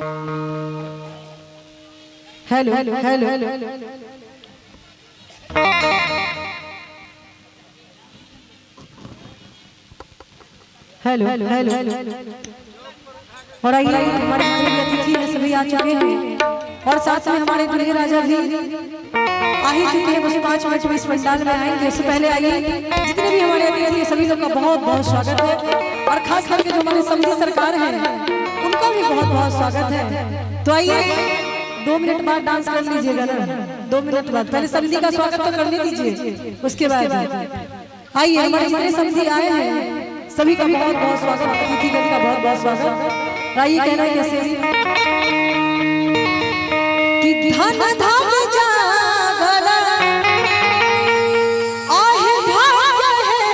Hello hello hello hello hello और आइए हमारे अतिथि है सभी आ चुके हैं और साथ में हमारे दुल्हे राजा भी आ ही चुके हैं। बस 5 मिनट में इस पंडाल में आएंगे। उससे पहले आइए जितने भी हमारे अतिथि हैं सभी लोग का बहुत बहुत स्वागत है और खास करके जो हमारे समधी सरकार है उनका भी बहुत बहुत स्वागत है। तो आइए 2 मिनट बाद डांस कर लीजिएगा ना, 2 मिनट बाद। पहले समधी का स्वागत तो करने दीजिए, उसके बाद आइए हमारे जितने समधी आए हैं सभी का बहुत बहुत स्वागत, अतिथिगण का बहुत बहुत स्वागत। आइए कहना है कैसे कि धन धन जागल आहे भाग्य है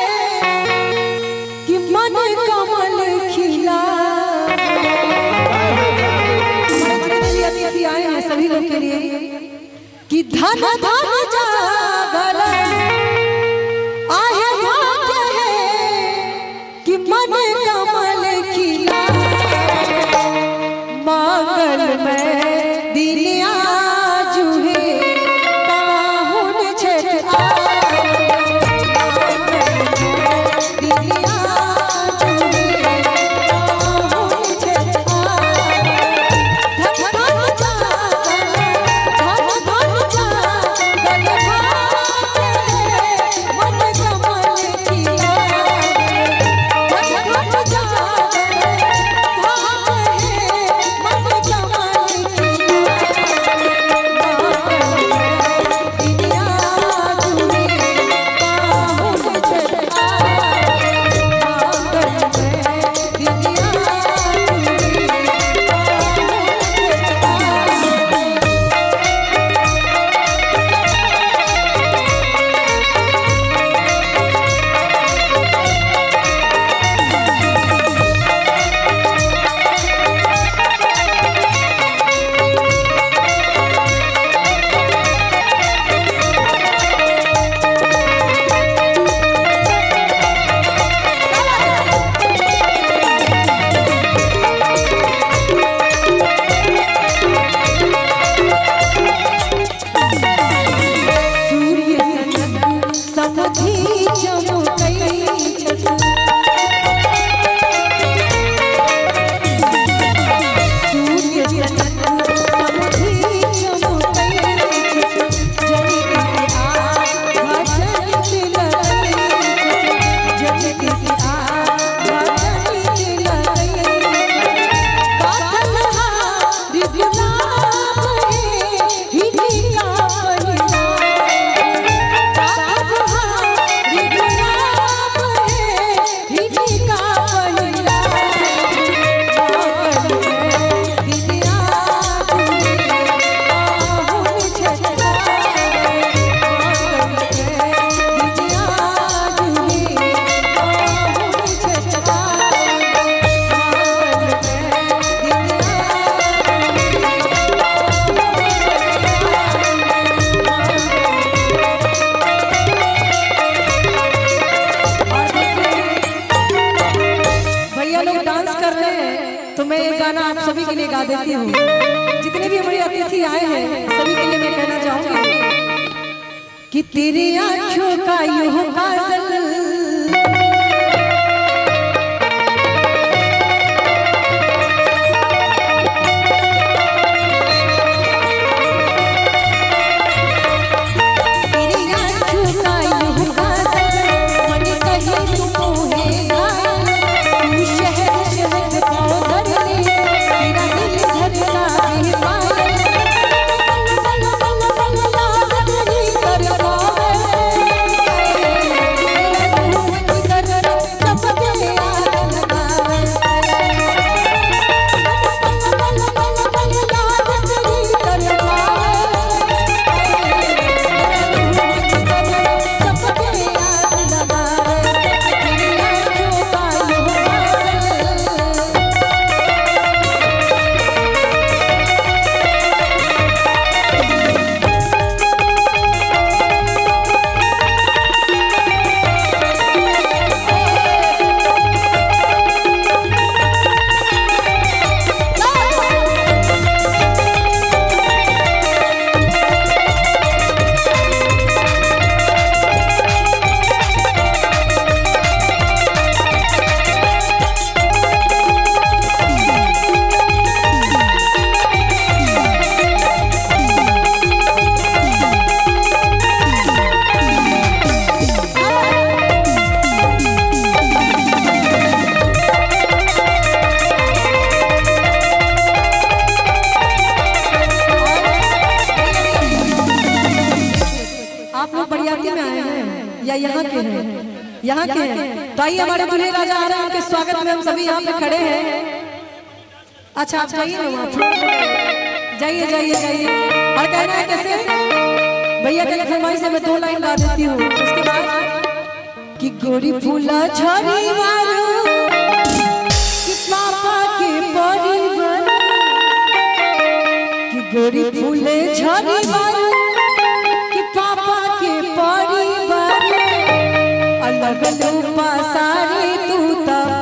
कि मन कमल खिला। अतिथि आए हैं सभी लोग के लिए कि धन धन जागल आहे भाग्य है कि मन कमल खिला। मांगल में दिन आजू है पाहुन छठ आप सभी के लिए गा देती हूँ। जितने भी हमारे अतिथि आए हैं सभी के लिए मैं कहना चाहूंगी कि तेरी आंखों का यूं काजल यहाँ के हैं, यहाँ के हैं। तो आइए हमारे दूल्हे राजा आ रहे हैं, उनके स्वागत में हम सभी यहाँ पे खड़े हैं। अच्छा आप जाइए ना वहाँ, जाइए जाइए जाइए। और कहना है कैसे भैया के फरमाइश से मैं 2 लाइन गा देती हूँ। उसके बाद कि गोरी फूला झड़ी मारू कि पापा के परिवार, कि गोरी फूले झड़ी मारू कि पापा के परिवार, अलग लूपा सारी तू तब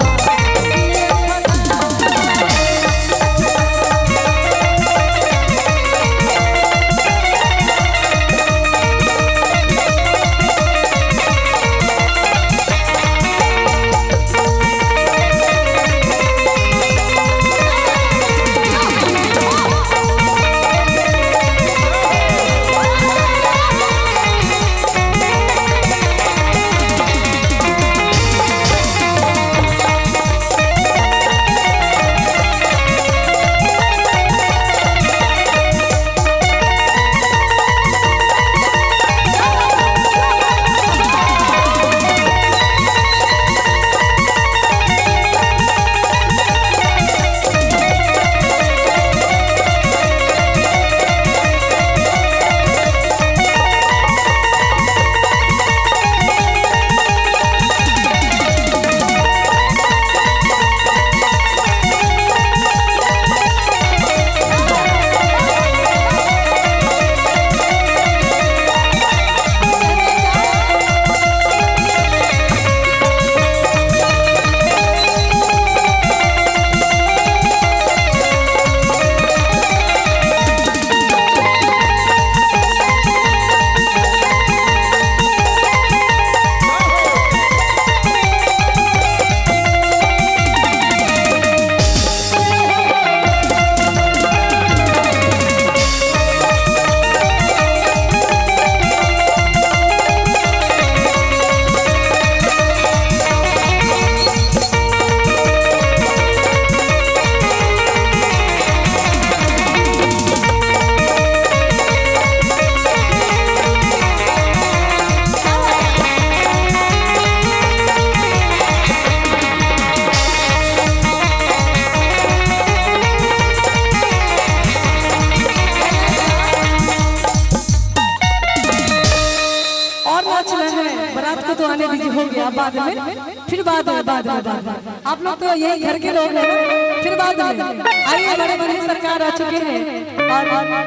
बारात को तो आने दीजिए, हो गया बाद में, फिर बाद में आप लोग तो यही घर के लोग हैं ना, फिर बाद में। आइए हमारे दूल्हे सरकार आ चुके हैं और